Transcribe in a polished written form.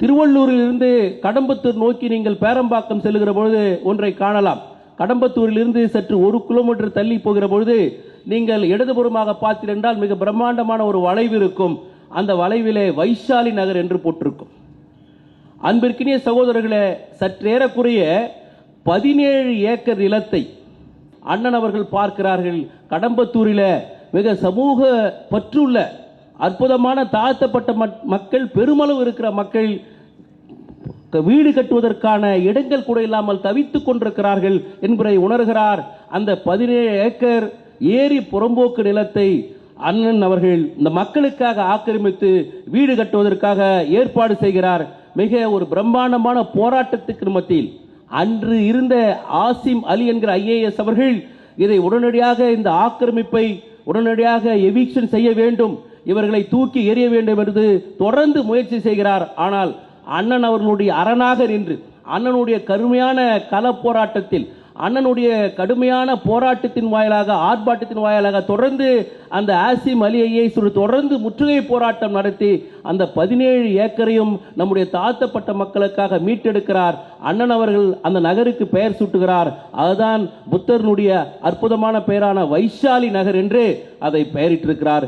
திருவள்ளூரிலிருந்து கடம்பத்தூர் நோக்கி நீங்கள் பேரம்பாக்கம் செல்லுகிற பொழுது ஒன்றை காணலாம். கடம்பத்தூரிலிருந்து சற்று 1 கிலோமீட்டர் தள்ளி போகிற பொழுது நீங்கள் இடதுபுறமாக பார்த்தீர்கள் மிக பிரம்மாண்டமான ஒரு வளைவு இருக்கும். அந்த வளைவிலே வைஷாலி நகர் என்று போட்டிருக்கும். அன்பிற்கினிய சகோதரர்களே, சற்றேறக்குறைய 17 ஏக்கர் நிலத்தை அண்ணன் அவர்கள் பார்க்கிறார்கள். கடம்பத்தூரில் மிக சமூக பற்றுள்ள அற்புதமான தாழ்த்தப்பட்ட மக்கள், பெருமளவு இருக்கிற மக்கள் வீடு கட்டுவதற்கான இடங்கள் கூட இல்லாமல் தவித்துக் கொண்டிருக்கிறார்கள் என்பதை உணர்கிறார். அந்த 17 ஏக்கர் ஏரி புறம்போக்கு நிலத்தை அண்ணன் அவர்கள் இந்த மக்களுக்காக ஆக்கிரமித்து வீடு கட்டுவதற்காக ஏற்பாடு செய்கிறார். மிக ஒரு பிரம்மாண்டமான போராட்டத்துக்கு மத்தியில் அன்று இருந்த ஆசிம் அலி என்கிற IAS அவர்கள் இதை உடனடியாக இந்த ஆக்கிரமிப்பை உடனடியாக எவிக்ஷன் செய்ய வேண்டும், இவர்களை தூக்கி எறிய வேண்டும் என்று தொடர்ந்து முயற்சி செய்கிறார். ஆனால் அண்ணன் அவர்களுடைய அரணாக நின்று அண்ணனுடைய கடுமையான கள போராட்டத்தில் அண்ணனுடைய கடுமையான போராட்டத்தின் வாயிலாக ஆர்ப்பாட்டத்தின் வாயிலாக தொடர்ந்து அந்த ஆசிம் அலி IAS தொடர்ந்து முற்றுகை போராட்டம் நடத்தி அந்த 17 ஏக்கரையும் நம்முடைய தாழ்த்தப்பட்ட மக்களுக்காக மீட்டெடுக்கிறார். அண்ணன் அவர்கள் அந்த நகருக்கு பெயர் சூட்டுகிறார். அதுதான் புத்தருடைய அற்புதமான பெயரான வைஷாலி நகர் என்று அதை பெயரிட்டிருக்கிறார்.